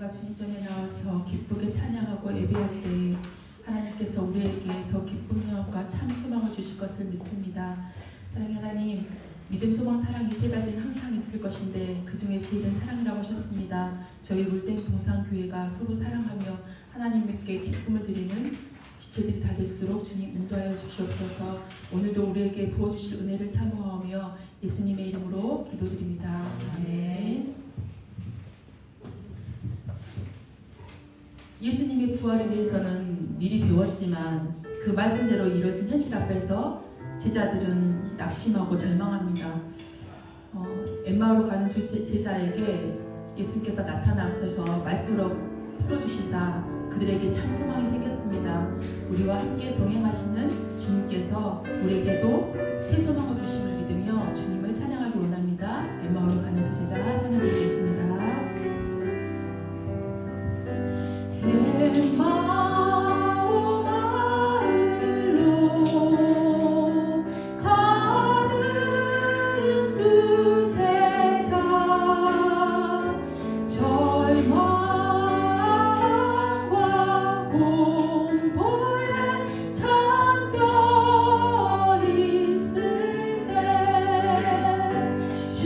우리가 주님 전에 나와서 기쁘게 찬양하고 예배할 때 하나님께서 우리에게 더 기쁨과 참 소망을 주실 것을 믿습니다. 사랑하는 하나님, 믿음, 소망, 사랑 이 세 가지는 항상 있을 것인데 그 중에 제일은 사랑이라고 하셨습니다. 저희 울덴 동산교회가 서로 사랑하며 하나님께 기쁨을 드리는 지체들이 다 될 수 있도록 주님 인도하여 주시옵소서. 오늘도 우리에게 부어주실 은혜를 사모하며 예수님의 이름으로 기도드립니다. 아멘. 예수님의 부활에 대해서는 미리 배웠지만 그 말씀대로 이루어진 현실 앞에서 제자들은 낙심하고 절망합니다. 엠마오로 가는 두 제자에게 예수님께서 나타나셔서 말씀으로 풀어주시사 그들에게 참 소망이 생겼습니다. 우리와 함께 동행하시는 주님께서 우리에게도 새 소망을 주심을 믿으며 주님을 찬양하기 원합니다. 엠마오로 가는 두 제자 찬양드리겠습니다. 엠마오 마을로 가는 두 제자 절망과 공포에 잠겨 있을 때 주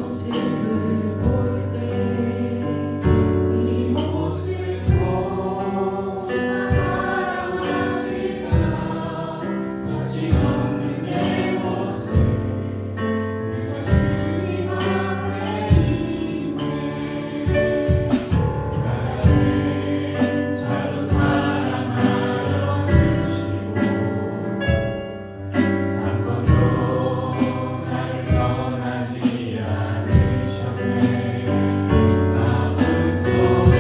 모습을 볼 때 이 모습도 주가 사랑하시나 다시 없는 내 모습 그저 주님 앞에 있네. 나를 자주 사랑하여 주시고 한 번도 나를 떠나지 않으셨네. 아픔 속에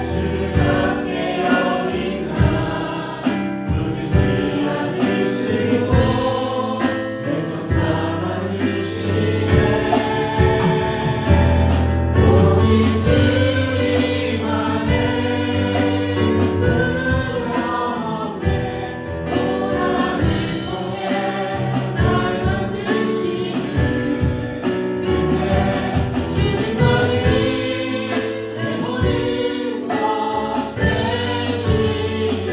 주를 작게 여긴 나 놓치지 않으시고 내 손 잡아주시네. 오직 주님 안에 두려움없네. 고난을 통해 날 만드시는 이제 주님만이 내 모든 것 되시네.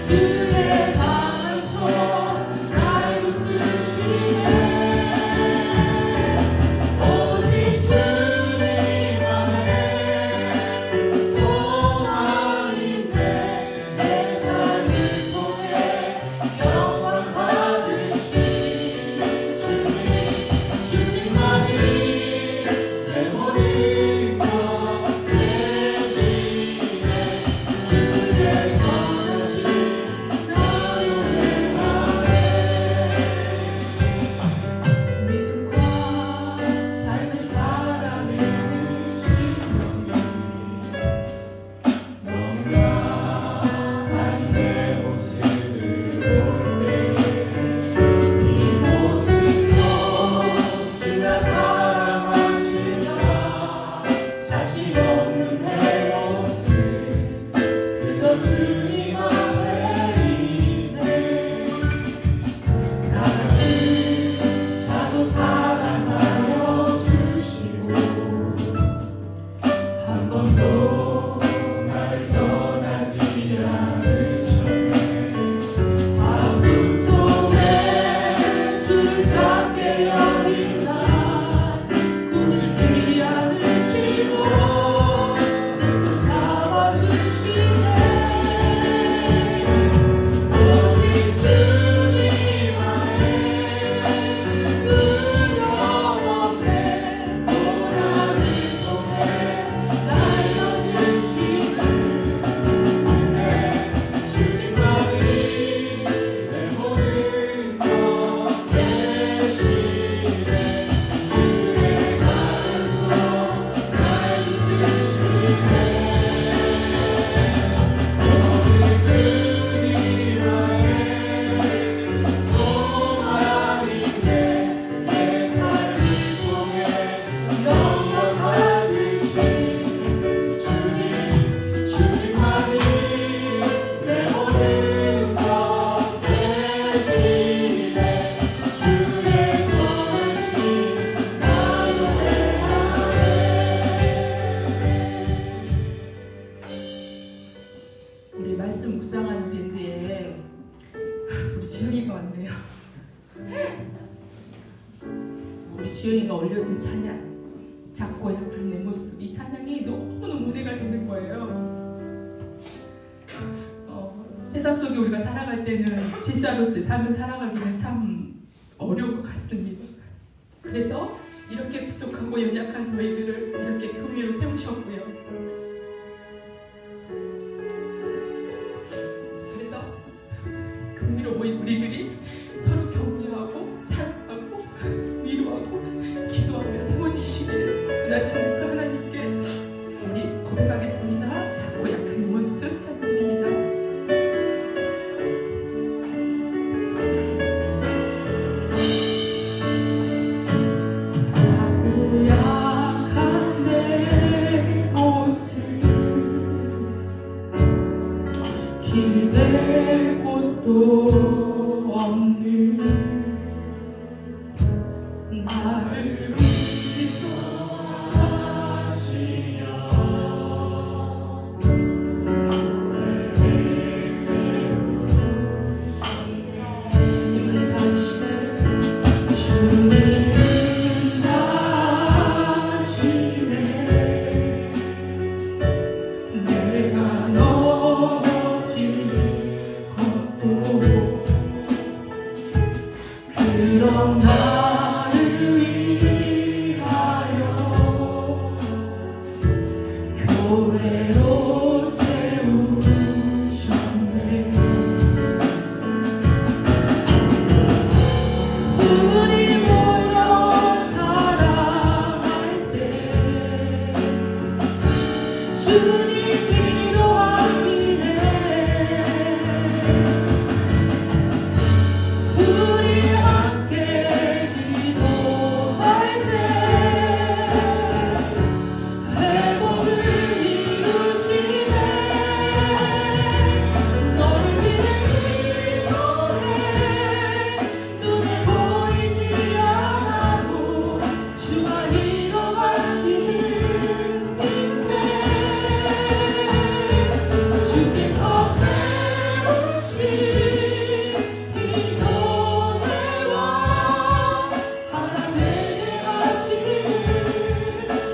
주의 강한 손 날 붙드시네. 오직 주님 안에 소망인데 내 삶을 통해 영광 받으시는 주님만이 내 모든 것 되시네. 주의 선하신 나의 안에 믿음과 삶의 사랑을 주시니 너무나 다른 내 모습을 볼 때 이 모습도 주가 사랑하시나 자신 없는 내 모습 그저 주님 앞에 있네. 나를 자주 사랑하여 주시고 한 번도 나를 떠나지 않으셨네. 아픔 속에 주를 작게 여긴 날 꾸짖지 않으시고 내 손 잡아주시네. 오직 주님 안에 두려움없네. 고난을 통해 날 만드시는 주님만이 내 모든 것 되시네. 주의 강한 손 날 붙드시네. 오직 주님 안에 소망인데 내 삶을 통해 영광 받으시는 주님만이 내 모든 것 되시네. 주의 선하신 나의 안에 우리 말씀 묵상하는 밴드에 우리 지영이가 왔네요. 우리 지영이가 올려진 찬양 작고 약한 내 모습 이 찬양이 너무너무 은혜가 되는 거예요. 세상 속에 우리가 살아갈 때는 진짜로서 삶을 살아가기는 참 어려울 것 같습니다. 그래서 이렇게 부족하고 연약한 저희들을 이렇게 교회로 세우셨고요. 그래서 교회로 모인 우리들이 서로 격려하고 사랑하고 위로하고 기도하며 세워지시기를 원하시는 그 하나님께 우리 고백하겠습니다. 작고 약한 모습 찬양드립니다. 작고 약한 내 모습 기댈 곳도 없는 나를 주님은 다시 주님은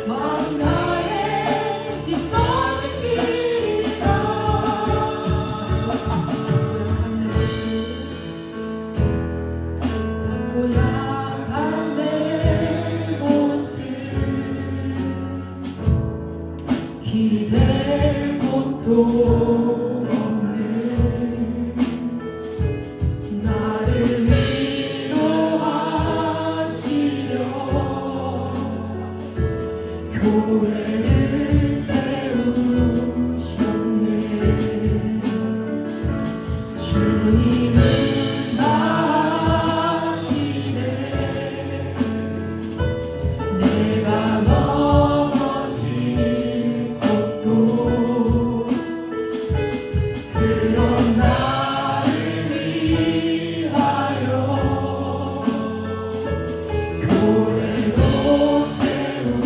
마음 다해 힘써진 길이다. 작고 약한 내 모습 기댈 곳도 없는 나를 위로하시려 교회를 세우셨네. 주님은 나시네. 내가 넘어질 것도 그런 나를 위하여 교회로 세우셨네.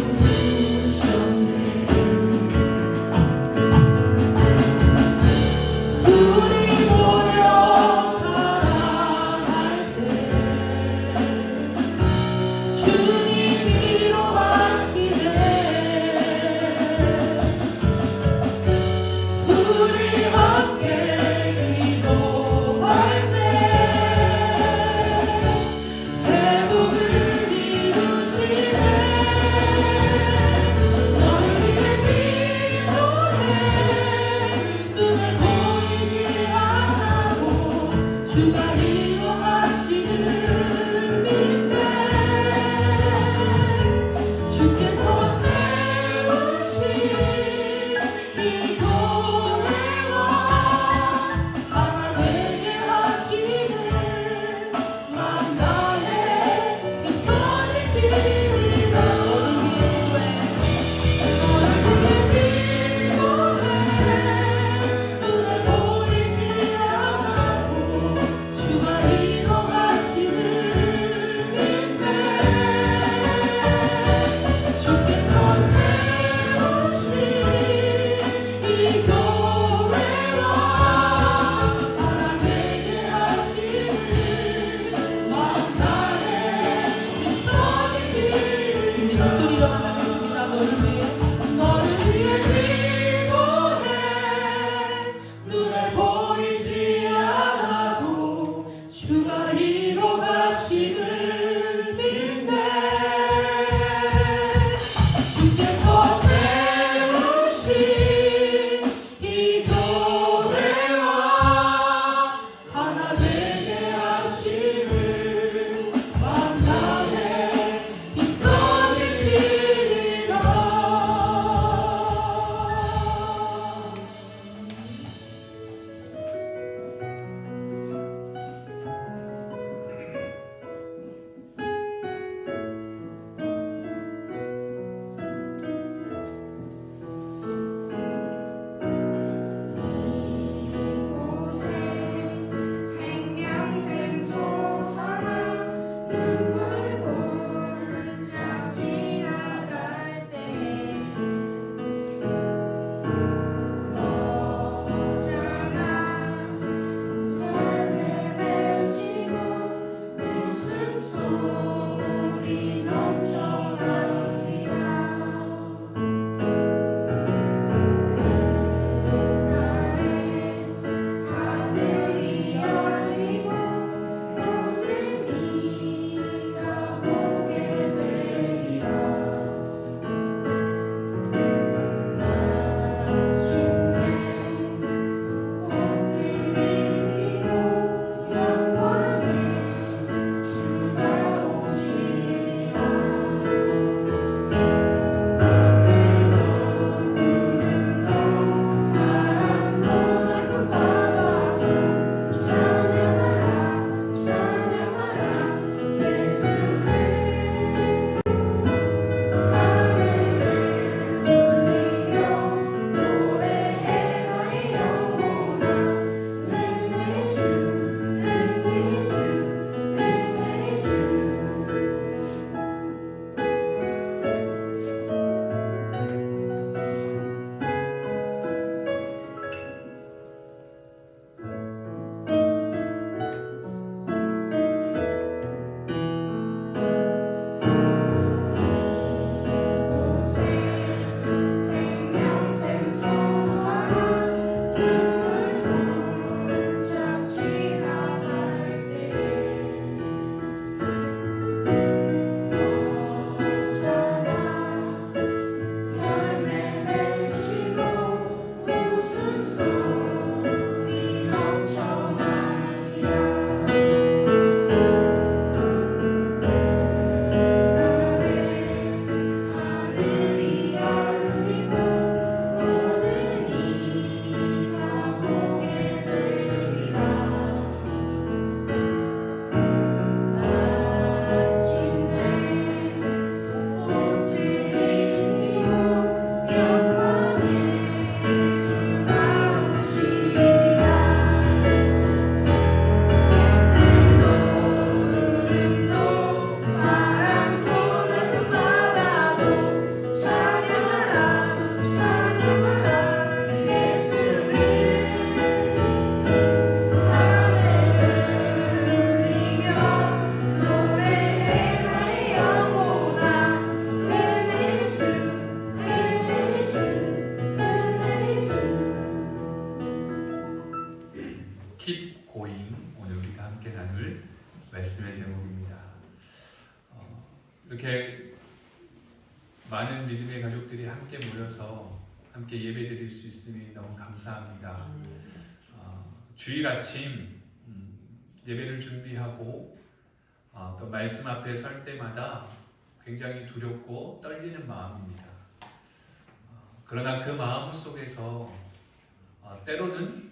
이렇게 많은 믿음의 가족들이 함께 모여서 함께 예배드릴 수 있음이 너무 감사합니다. 주일 아침 예배를 준비하고 또 말씀 앞에 설 때마다 굉장히 두렵고 떨리는 마음입니다. 그러나 그 마음 속에서 때로는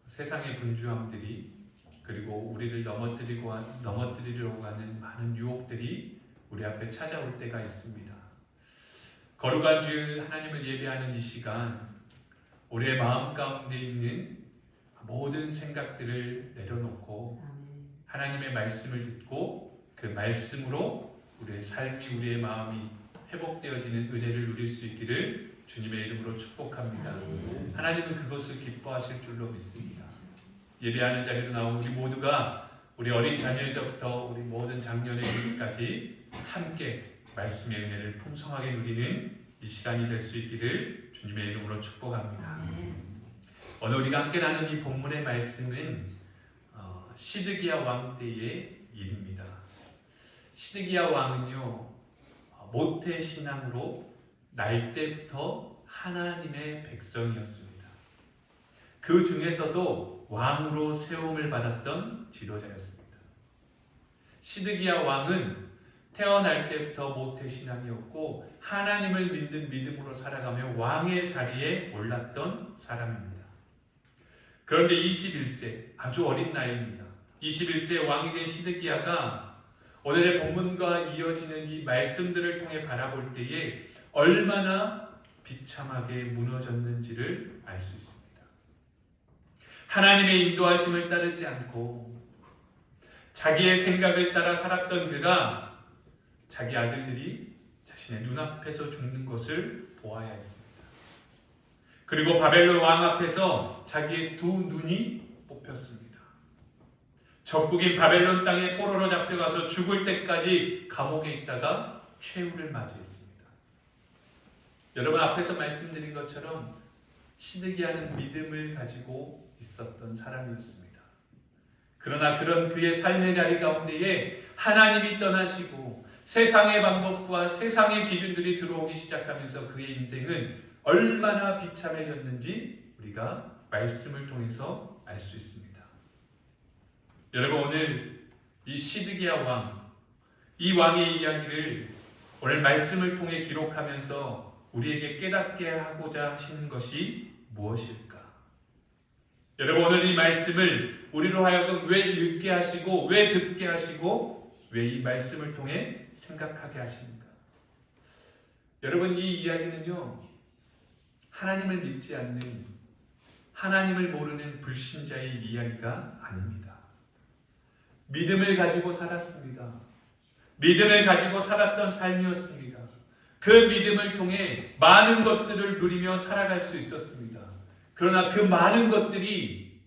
세상의 분주함들이 그리고 우리를 넘어뜨리려고 하는 많은 유혹들이 우리 앞에 찾아올 때가 있습니다. 거룩한 주일 하나님을 예배하는 이 시간, 우리의 마음 가운데 있는 모든 생각들을 내려놓고 하나님의 말씀을 듣고 그 말씀으로 우리의 삶이, 우리의 마음이 회복되어지는 은혜를 누릴 수 있기를 주님의 이름으로 축복합니다. 하나님은 그것을 기뻐하실 줄로 믿습니다. 예배하는 자리로 나온 우리 모두가 우리 어린 자녀에서부터 우리 모든 장년에까지 함께 말씀의 은혜를 풍성하게 누리는 이 시간이 될 수 있기를 주님의 이름으로 축복합니다. 오늘 우리가 함께 나눈 이 본문의 말씀은 시드기야 왕 때의 일입니다. 시드기야 왕은요, 모태 신앙으로 날 때부터 하나님의 백성이었습니다. 그 중에서도 왕으로 세움을 받았던 지도자였습니다. 시드기야 왕은 태어날 때부터 모태 신앙이었고 하나님을 믿는 믿음으로 살아가며 왕의 자리에 올랐던 사람입니다. 그런데 21세, 아주 어린 나이입니다. 21세 왕이 된 시드기야가 오늘의 본문과 이어지는 이 말씀들을 통해 바라볼 때에 얼마나 비참하게 무너졌는지를 알 수 있습니다. 하나님의 인도하심을 따르지 않고 자기의 생각을 따라 살았던 그가 자기 아들들이 자신의 눈앞에서 죽는 것을 보아야 했습니다. 그리고 바벨론 왕 앞에서 자기의 두 눈이 뽑혔습니다. 적국인 바벨론 땅에 포로로 잡혀가서 죽을 때까지 감옥에 있다가 최후를 맞이했습니다. 여러분, 앞에서 말씀드린 것처럼 시드기야는 믿음을 가지고 있었던 사람이었습니다. 그러나 그런 그의 삶의 자리 가운데에 하나님이 떠나시고 세상의 방법과 세상의 기준들이 들어오기 시작하면서 그의 인생은 얼마나 비참해졌는지 우리가 말씀을 통해서 알 수 있습니다. 여러분, 오늘 이 시드기야 왕, 이 왕의 이야기를 오늘 말씀을 통해 기록하면서 우리에게 깨닫게 하고자 하시는 것이 무엇일까? 여러분, 오늘 이 말씀을 우리로 하여금 왜 읽게 하시고 왜 듣게 하시고 왜 이 말씀을 통해 생각하게 하십니까? 여러분, 이 이야기는요, 하나님을 믿지 않는, 하나님을 모르는 불신자의 이야기가 아닙니다. 믿음을 가지고 살았습니다. 믿음을 가지고 살았던 삶이었습니다. 그 믿음을 통해 많은 것들을 누리며 살아갈 수 있었습니다. 그러나 그 많은 것들이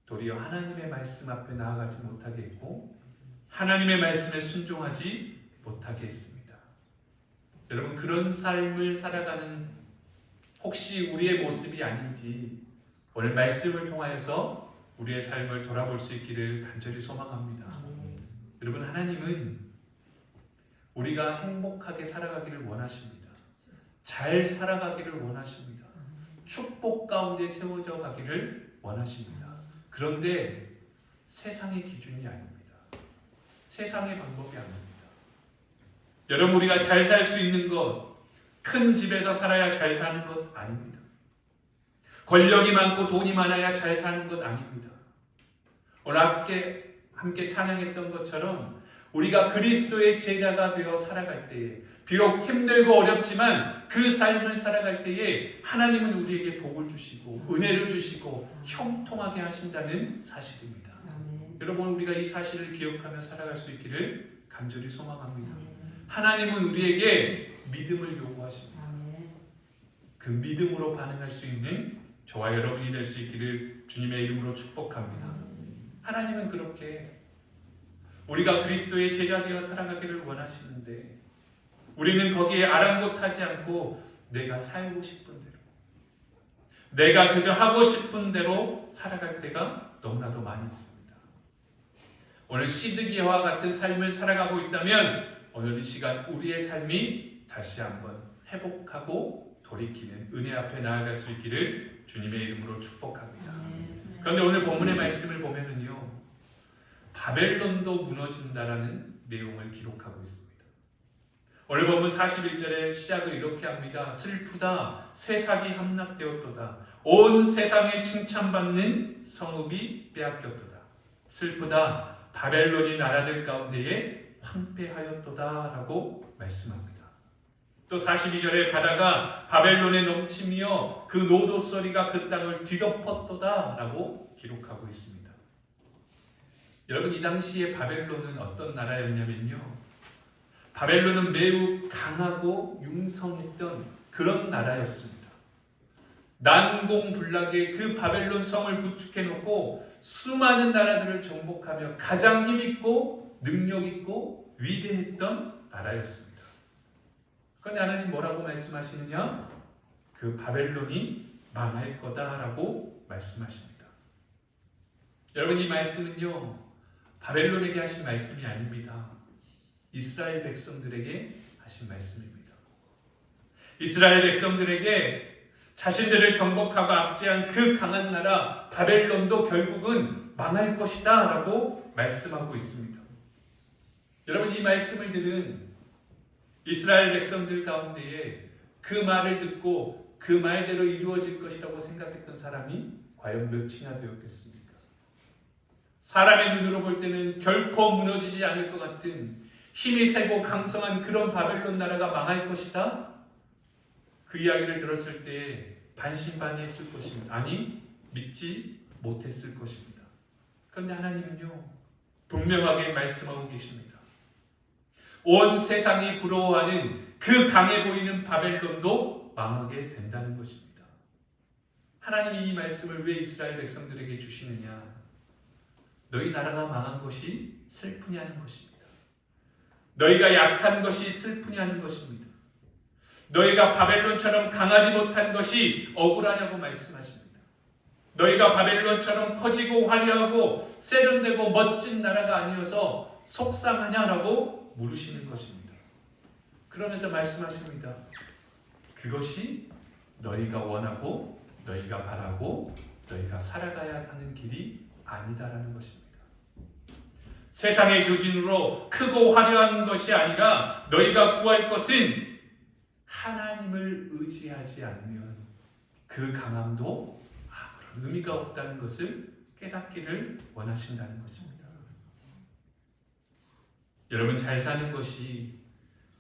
도리어 하나님의 말씀 앞에 나아가지 못하게 했고 하나님의 말씀에 순종하지 못하게 했습니다. 여러분, 그런 삶을 살아가는 혹시 우리의 모습이 아닌지 오늘 말씀을 통하여서 우리의 삶을 돌아볼 수 있기를 간절히 소망합니다. 여러분, 하나님은 우리가 행복하게 살아가기를 원하십니다. 잘 살아가기를 원하십니다. 축복 가운데 세워져 가기를 원하십니다. 그런데 세상의 기준이 아닙니다. 세상의 방법이 아닙니다. 여러분, 우리가 잘 살 수 있는 것, 큰 집에서 살아야 잘 사는 것 아닙니다. 권력이 많고 돈이 많아야 잘 사는 것 아닙니다. 오늘 함께 찬양했던 것처럼 우리가 그리스도의 제자가 되어 살아갈 때에 비록 힘들고 어렵지만 그 삶을 살아갈 때에 하나님은 우리에게 복을 주시고 은혜를 주시고 형통하게 하신다는 사실입니다. 여러분, 우리가 이 사실을 기억하며 살아갈 수 있기를 간절히 소망합니다. 하나님은 우리에게 믿음을 요구하십니다. 그 믿음으로 반응할 수 있는 저와 여러분이 될 수 있기를 주님의 이름으로 축복합니다. 하나님은 그렇게 우리가 그리스도의 제자 되어 살아가기를 원하시는데 우리는 거기에 아랑곳하지 않고 내가 살고 싶은 대로, 내가 그저 하고 싶은 대로 살아갈 때가 너무나도 많이 있습니다. 오늘 시드기야와 같은 삶을 살아가고 있다면 오늘 이 시간 우리의 삶이 다시 한번 회복하고 돌이키는 은혜 앞에 나아갈 수 있기를 주님의 이름으로 축복합니다. 그런데 오늘 본문의 말씀을 보면은요, 바벨론도 무너진다라는 내용을 기록하고 있습니다. 오늘 본문 41절의 시작을 이렇게 합니다. 슬프다, 새삭이 함락되었도다. 온 세상에 칭찬받는 성읍이 빼앗겼도다. 슬프다, 바벨론이 나라들 가운데에 황폐하였도다 라고 말씀합니다. 또 42절에 바다가 바벨론에 넘치며 그 노도 소리가 그 땅을 뒤덮었도다 라고 기록하고 있습니다. 여러분, 이 당시에 바벨론은 어떤 나라였냐면요, 바벨론은 매우 강하고 융성했던 그런 나라였습니다. 난공불락의 그 바벨론 성을 구축해 놓고 수많은 나라들을 정복하며 가장 힘있고 능력있고 위대했던 나라였습니다. 그런데 하나님 뭐라고 말씀하시느냐? 그 바벨론이 망할 거다라고 말씀하십니다. 여러분, 이 말씀은요, 바벨론에게 하신 말씀이 아닙니다. 이스라엘 백성들에게 하신 말씀입니다. 이스라엘 백성들에게 자신들을 정복하고 압제한 그 강한 나라 바벨론도 결국은 망할 것이다 라고 말씀하고 있습니다. 여러분, 이 말씀을 들은 이스라엘 백성들 가운데에 그 말을 듣고 그 말대로 이루어질 것이라고 생각했던 사람이 과연 몇이나 되었겠습니까? 사람의 눈으로 볼 때는 결코 무너지지 않을 것 같은 힘이 세고 강성한 그런 바벨론 나라가 망할 것이다? 그 이야기를 들었을 때 반신반의했을 것입니다. 아니, 믿지 못했을 것입니다. 그런데 하나님은요, 분명하게 말씀하고 계십니다. 온 세상이 부러워하는 그 강해 보이는 바벨론도 망하게 된다는 것입니다. 하나님이 이 말씀을 왜 이스라엘 백성들에게 주시느냐? 너희 나라가 망한 것이 슬프냐는 것입니다. 너희가 약한 것이 슬프냐는 것입니다. 너희가 바벨론처럼 강하지 못한 것이 억울하냐고 말씀하십니다. 너희가 바벨론처럼 커지고 화려하고 세련되고 멋진 나라가 아니어서 속상하냐라고 물으시는 것입니다. 그러면서 말씀하십니다. 그것이 너희가 원하고 너희가 바라고 너희가 살아가야 하는 길이 아니다라는 것입니다. 세상의 교진으로 크고 화려한 것이 아니라 너희가 구할 것은 하나님을 의지하지 않으면 그 강함도 아무런 의미가 없다는 것을 깨닫기를 원하신다는 것입니다. 여러분, 잘 사는 것이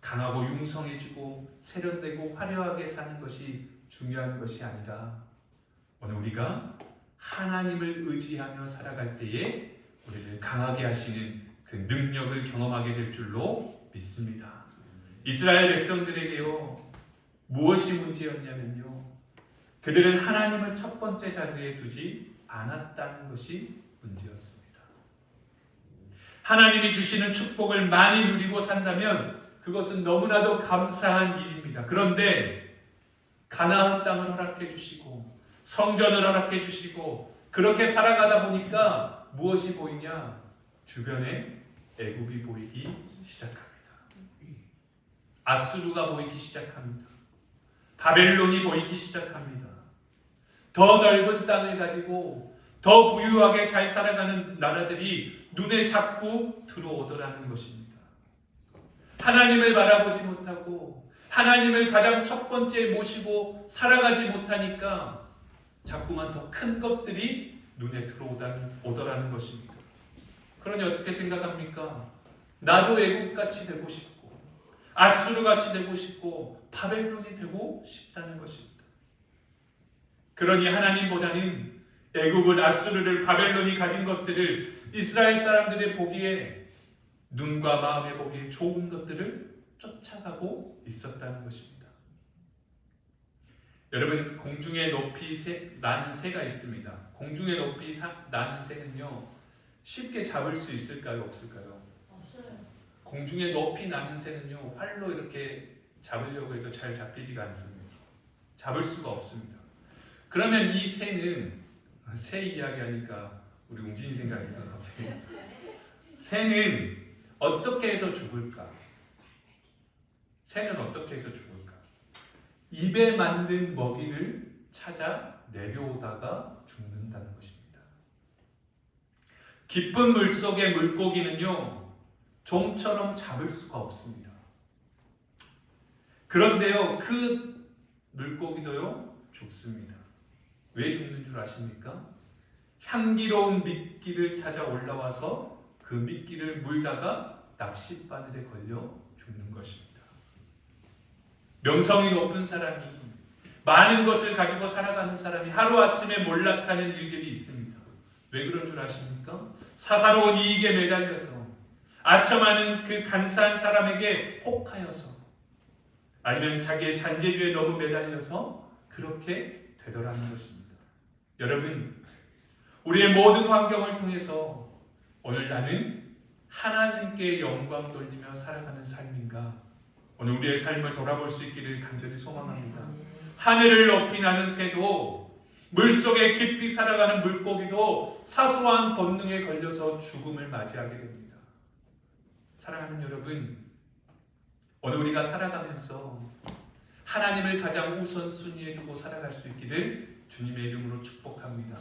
강하고 융성해지고 세련되고 화려하게 사는 것이 중요한 것이 아니라 오늘 우리가 하나님을 의지하며 살아갈 때에 우리를 강하게 하시는 그 능력을 경험하게 될 줄로 믿습니다. 이스라엘 백성들에게요, 무엇이 문제였냐면요, 그들은 하나님을 첫 번째 자리에 두지 않았다는 것이 문제였습니다. 하나님이 주시는 축복을 많이 누리고 산다면 그것은 너무나도 감사한 일입니다. 그런데 가나안 땅을 허락해 주시고 성전을 허락해 주시고 그렇게 살아가다 보니까 무엇이 보이냐? 주변에 애굽이 보이기 시작합니다. 아수르가 보이기 시작합니다. 바벨론이 보이기 시작합니다. 더 넓은 땅을 가지고 더 부유하게 잘 살아가는 나라들이 눈에 자꾸 들어오더라는 것입니다. 하나님을 바라보지 못하고 하나님을 가장 첫 번째 모시고 살아가지 못하니까 자꾸만 더 큰 것들이 눈에 들어오더라는 것입니다. 그러니 어떻게 생각합니까? 나도 애국같이 되고 싶고 아수르같이 되고 싶고 바벨론이 되고 싶다는 것입니다. 그러니 하나님보다는 애국을, 아수르를, 바벨론이 가진 것들을 이스라엘 사람들의 보기에, 눈과 마음의 보기에 좋은 것들을 쫓아가고 있었다는 것입니다. 여러분, 공중에 높이 나는 새가 있습니다. 공중에 높이 나는 새는요, 쉽게 잡을 수 있을까요? 없을까요? 없어요. 공중에 높이 나는 새는요, 활로 이렇게 잡으려고 해도 잘 잡히지가 않습니다. 잡을 수가 없습니다. 그러면 이 새는, 새 이야기하니까 우리 웅진이 생각이 나 갑자기. 새는 어떻게 해서 죽을까? 새는 어떻게 해서 죽을까? 입에 만든 먹이를 찾아 내려오다가 죽는다는 것입니다. 깊은 물속의 물고기는요, 종처럼 잡을 수가 없습니다. 그런데요, 그 물고기도요, 죽습니다. 왜 죽는 줄 아십니까? 향기로운 미끼를 찾아 올라와서 그 미끼를 물다가 낚싯바늘에 걸려 죽는 것입니다. 명성이 높은 사람이, 많은 것을 가지고 살아가는 사람이 하루아침에 몰락하는 일들이 있습니다. 왜 그런 줄 아십니까? 사사로운 이익에 매달려서, 아첨하는 그 간사한 사람에게 혹하여서, 아니면 자기의 잔재주에 너무 매달려서 그렇게 되더라는 것입니다. 여러분, 우리의 모든 환경을 통해서 오늘 나는 하나님께 영광 돌리며 살아가는 삶인가? 오늘 우리의 삶을 돌아볼 수 있기를 간절히 소망합니다. 하늘을 높이 나는 새도, 물속에 깊이 살아가는 물고기도 사소한 본능에 걸려서 죽음을 맞이하게 됩니다. 사랑하는 여러분, 오늘 우리가 살아가면서 하나님을 가장 우선순위에 두고 살아갈 수 있기를 주님의 이름으로 축복합니다.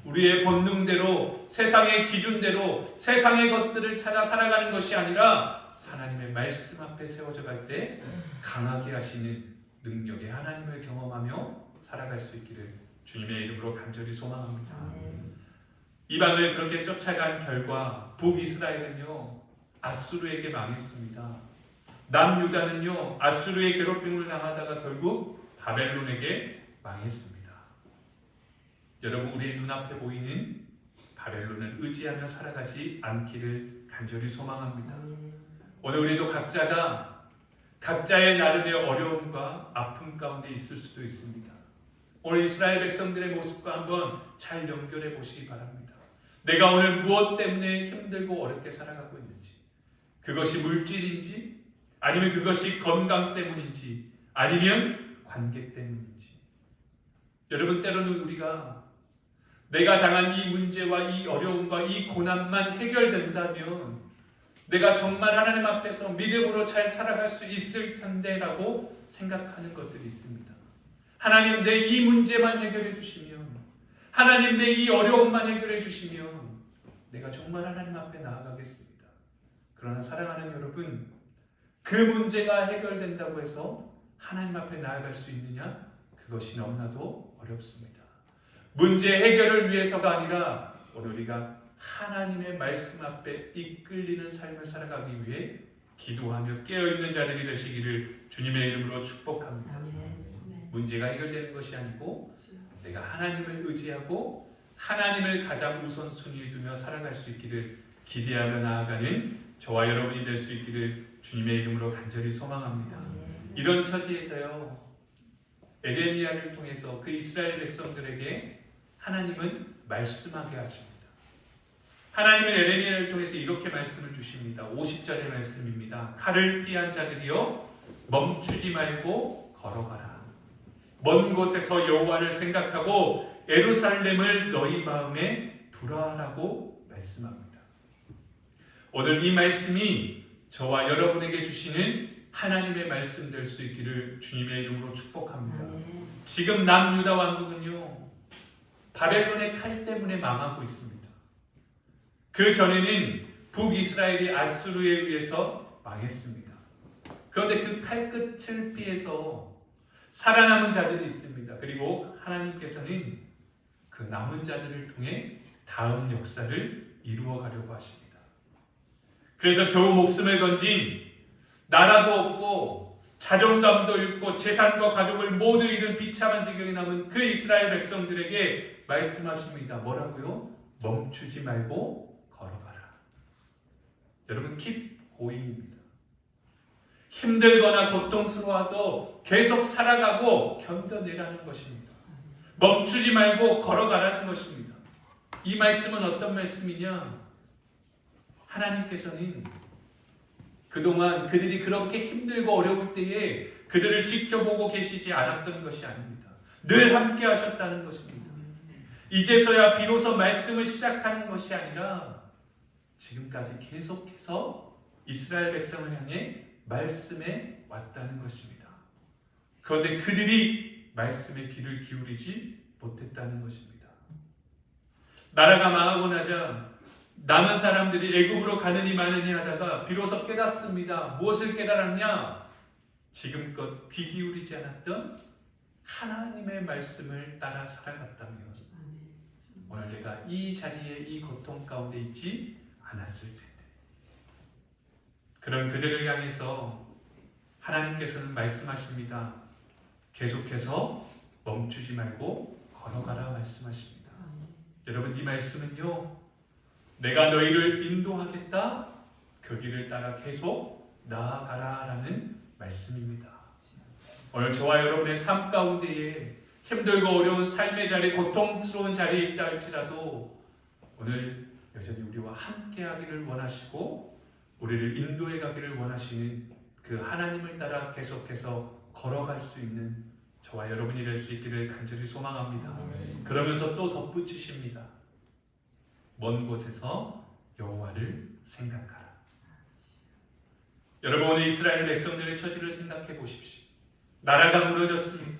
우리의 본능대로, 세상의 기준대로 세상의 것들을 찾아 살아가는 것이 아니라 하나님의 말씀 앞에 세워져 갈 때 강하게 하시는 능력의 하나님을 경험하며 살아갈 수 있기를 주님의 이름으로 간절히 소망합니다. 이방을 그렇게 쫓아간 결과 북이스라엘은요, 아수르에게 망했습니다. 남유다는요, 아수르의 괴롭힘을 당하다가 결국 바벨론에게 망했습니다. 여러분, 우리의 눈앞에 보이는 바벨론을 의지하며 살아가지 않기를 간절히 소망합니다. 오늘 우리도 각자가 각자의 나름의 어려움과 아픔 가운데 있을 수도 있습니다. 오늘 이스라엘 백성들의 모습과 한번 잘 연결해 보시기 바랍니다. 내가 오늘 무엇 때문에 힘들고 어렵게 살아가고 있는지, 그것이 물질인지, 아니면 그것이 건강 때문인지, 아니면 관계 때문인지. 여러분, 때로는 우리가 내가 당한 이 문제와 이 어려움과 이 고난만 해결된다면 내가 정말 하나님 앞에서 믿음으로 잘 살아갈 수 있을 텐데 라고 생각하는 것들이 있습니다. 하나님, 내 이 문제만 해결해 주시면, 하나님, 내 이 어려움만 해결해 주시면 내가 정말 하나님 앞에 나아가겠습니다. 그러나 사랑하는 여러분, 그 문제가 해결된다고 해서 하나님 앞에 나아갈 수 있느냐? 그것이 너무나도 어렵습니다. 문제 해결을 위해서가 아니라 오늘 우리가 하나님의 말씀 앞에 이끌리는 삶을 살아가기 위해 기도하며 깨어있는 자들이 되시기를 주님의 이름으로 축복합니다. 문제가 해결되는 것이 아니고 내가 하나님을 의지하고 하나님을 가장 우선순위에 두며 살아갈 수 있기를 기대하며 나아가는 저와 여러분이 될 수 있기를 주님의 이름으로 간절히 소망합니다. 이런 처지에서요, 에레미야를 통해서 그 이스라엘 백성들에게 하나님은 말씀하게 하십니다. 하나님은 에레미야를 통해서 이렇게 말씀을 주십니다. 50절의 말씀입니다. 칼을 피한 자들이여 멈추지 말고 걸어가라. 먼 곳에서 여호와를 생각하고 예루살렘을 너희 마음에 두라라고 말씀합니다. 오늘 이 말씀이 저와 여러분에게 주시는 하나님의 말씀 될 수 있기를 주님의 이름으로 축복합니다. 지금 남유다 왕국은요, 바벨론의 칼 때문에 망하고 있습니다. 그 전에는 북이스라엘이 아수르에 의해서 망했습니다. 그런데 그 칼끝을 피해서 살아남은 자들이 있습니다. 그리고 하나님께서는 그 남은 자들을 통해 다음 역사를 이루어 가려고 하십니다. 그래서 겨우 목숨을 건진, 나라도 없고 자존감도 잃고 재산과 가족을 모두 잃은 비참한 지경에 남은 그 이스라엘 백성들에게 말씀하십니다. 뭐라고요? 멈추지 말고 걸어가라. 여러분, keep going입니다. 힘들거나 고통스러워도 계속 살아가고 견뎌내라는 것입니다. 멈추지 말고 걸어가라는 것입니다. 이 말씀은 어떤 말씀이냐? 하나님께서는 그동안 그들이 그렇게 힘들고 어려울 때에 그들을 지켜보고 계시지 않았던 것이 아닙니다. 늘 함께 하셨다는 것입니다. 이제서야 비로소 말씀을 시작하는 것이 아니라 지금까지 계속해서 이스라엘 백성을 향해 말씀에 왔다는 것입니다. 그런데 그들이 말씀에 귀를 기울이지 못했다는 것입니다. 나라가 망하고 나자 남은 사람들이 애굽으로 가느니 마느니 하다가 비로소 깨닫습니다. 무엇을 깨달았냐? 지금껏 귀 기울이지 않았던 하나님의 말씀을 따라 살아갔다며 오늘 내가 이 자리에 이 고통 가운데 있지 않았을 텐데. 그런 그들을 향해서 하나님께서는 말씀하십니다. 계속해서 멈추지 말고 걸어가라 말씀하십니다. 여러분, 이 말씀은요, 내가 너희를 인도하겠다, 그 길을 따라 계속 나아가라 라는 말씀입니다. 오늘 저와 여러분의 삶 가운데에 힘들고 어려운 삶의 자리, 고통스러운 자리에 있다 할지라도 오늘 여전히 우리와 함께 하기를 원하시고 우리를 인도해 가기를 원하시는 그 하나님을 따라 계속해서 걸어갈 수 있는 저와 여러분이 될 수 있기를 간절히 소망합니다. 그러면서 또 덧붙이십니다. 먼 곳에서 여호와를 생각하라. 여러분, 오늘 이스라엘 백성들의 처지를 생각해 보십시오. 나라가 무너졌습니다.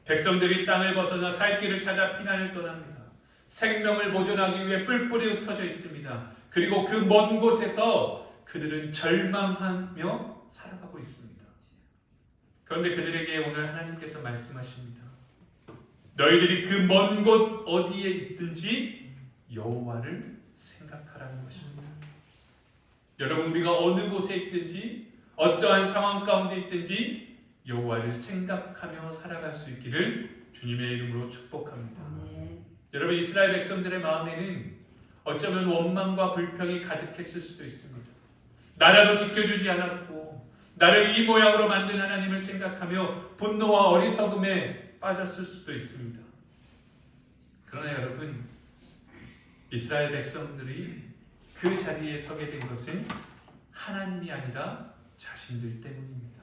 백성들이 땅을 벗어나 살 길을 찾아 피난을 떠납니다. 생명을 보존하기 위해 뿔뿔이 흩어져 있습니다. 그리고 그 먼 곳에서 그들은 절망하며 살아가고 있습니다. 그런데 그들에게 오늘 하나님께서 말씀하십니다. 너희들이 그 먼 곳 어디에 있든지 여호와를 생각하라는 것입니다. 여러분, 우리가 어느 곳에 있든지 어떠한 상황 가운데 있든지 여호와를 생각하며 살아갈 수 있기를 주님의 이름으로 축복합니다. 여러분, 이스라엘 백성들의 마음에는 어쩌면 원망과 불평이 가득했을 수도 있습니다. 나라도 지켜주지 않았고 나를 이 모양으로 만든 하나님을 생각하며 분노와 어리석음에 빠졌을 수도 있습니다. 그러나 여러분, 이스라엘 백성들이 그 자리에 서게 된 것은 하나님이 아니라 자신들 때문입니다.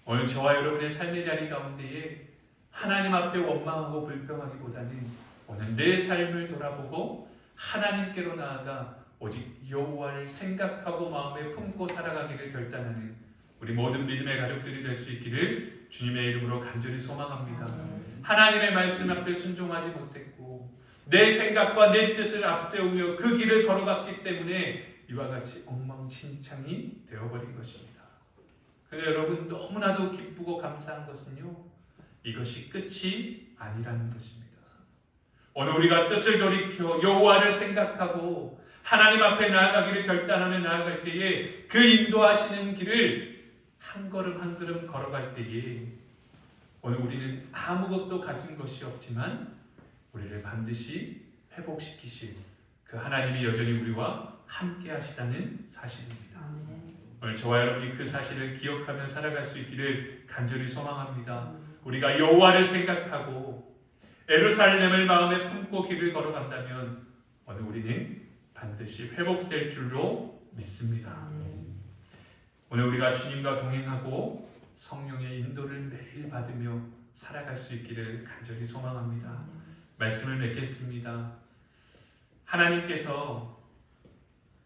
오늘 저와 여러분의 삶의 자리 가운데에 하나님 앞에 원망하고 불평하기보다는 오늘 내 삶을 돌아보고 하나님께로 나아가 오직 여호와를 생각하고 마음에 품고 살아가기를 결단하는 우리 모든 믿음의 가족들이 될 수 있기를 주님의 이름으로 간절히 소망합니다. 하나님의 말씀 앞에 순종하지 못했고 내 생각과 내 뜻을 앞세우며 그 길을 걸어갔기 때문에 이와 같이 엉망진창이 되어버린 것입니다. 그런데 여러분, 너무나도 기쁘고 감사한 것은요, 이것이 끝이 아니라는 것입니다. 오늘 우리가 뜻을 돌이켜 여호와를 생각하고 하나님 앞에 나아가기를 결단하며 나아갈 때에 그 인도하시는 길을 한 걸음 한 걸음 걸어갈 때에 오늘 우리는 아무것도 가진 것이 없지만 우리를 반드시 회복시키실 그 하나님이 여전히 우리와 함께 하시다는 사실입니다. 오늘 저와 여러분이 그 사실을 기억하며 살아갈 수 있기를 간절히 소망합니다. 우리가 여호와를 생각하고 예루살렘을 마음에 품고 길을 걸어간다면 오늘 우리는 반드시 회복될 줄로 믿습니다. 오늘 우리가 주님과 동행하고 성령의 인도를 매일 받으며 살아갈 수 있기를 간절히 소망합니다. 말씀을 맺겠습니다. 하나님께서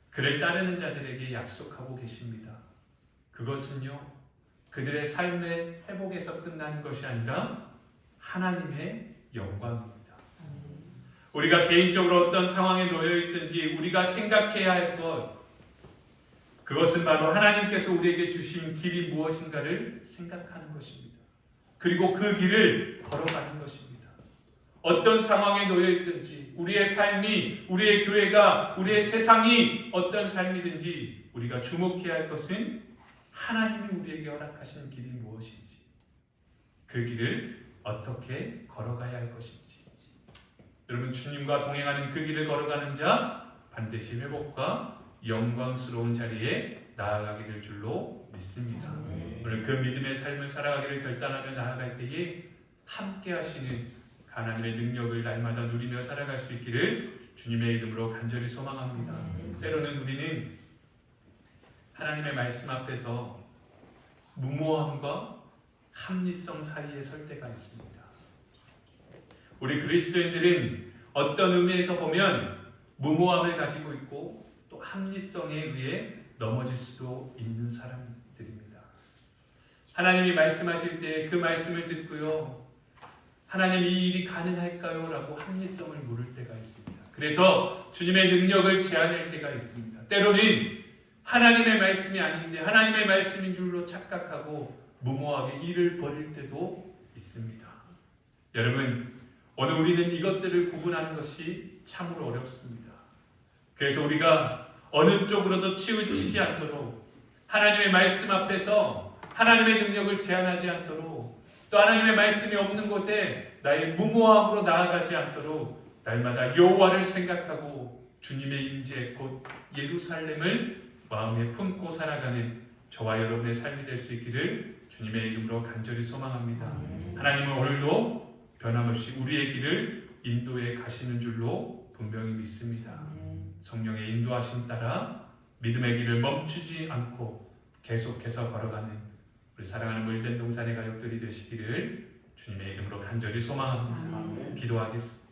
그를 따르는 자들에게 약속하고 계십니다. 그것은요, 그들의 삶의 회복에서 끝나는 것이 아니라 하나님의 영광입니다. 우리가 개인적으로 어떤 상황에 놓여 있든지 우리가 생각해야 할 것, 그것은 바로 하나님께서 우리에게 주신 길이 무엇인가를 생각하는 것입니다. 그리고 그 길을 걸어가는 것입니다. 어떤 상황에 놓여 있든지 우리의 삶이, 우리의 교회가, 우리의 세상이 어떤 삶이든지 우리가 주목해야 할 것은 하나님이 우리에게 허락하신 길이 무엇인지, 그 길을 어떻게 걸어가야 할 것인지. 여러분, 주님과 동행하는 그 길을 걸어가는 자 반드시 회복과 영광스러운 자리에 나아가게 될 줄로 믿습니다. 오늘 그 믿음의 삶을 살아가기를 결단하며 나아갈 때에 함께 하시는 하나님의 능력을 날마다 누리며 살아갈 수 있기를 주님의 이름으로 간절히 소망합니다. 때로는 우리는 하나님의 말씀 앞에서 무모함과 합리성 사이에 설 때가 있습니다. 우리 그리스도인들은 어떤 의미에서 보면 무모함을 가지고 있고 또 합리성에 의해 넘어질 수도 있는 사람들입니다. 하나님이 말씀하실 때 그 말씀을 듣고요, 하나님 이 일이 가능할까요? 라고 합리성을 물을 때가 있습니다. 그래서 주님의 능력을 제한할 때가 있습니다. 때로는 하나님의 말씀이 아닌데 하나님의 말씀인 줄로 착각하고 무모하게 일을 벌일 때도 있습니다. 여러분, 오늘 우리는 이것들을 구분하는 것이 참으로 어렵습니다. 그래서 우리가 어느 쪽으로도 치우치지 않도록, 하나님의 말씀 앞에서 하나님의 능력을 제한하지 않도록, 또 하나님의 말씀이 없는 곳에 나의 무모함으로 나아가지 않도록 날마다 여호와를 생각하고 주님의 임재 곧 예루살렘을 마음에 품고 살아가는 저와 여러분의 삶이 될 수 있기를 주님의 이름으로 간절히 소망합니다. 하나님은 오늘도 변함없이 우리의 길을 인도해 가시는 줄로 분명히 믿습니다. 성령의 인도하심 따라 믿음의 길을 멈추지 않고 계속해서 걸어가는 우리 사랑하는 물된 동산의 가족들이 되시기를 주님의 이름으로 간절히 소망합니다. 기도하겠습니다.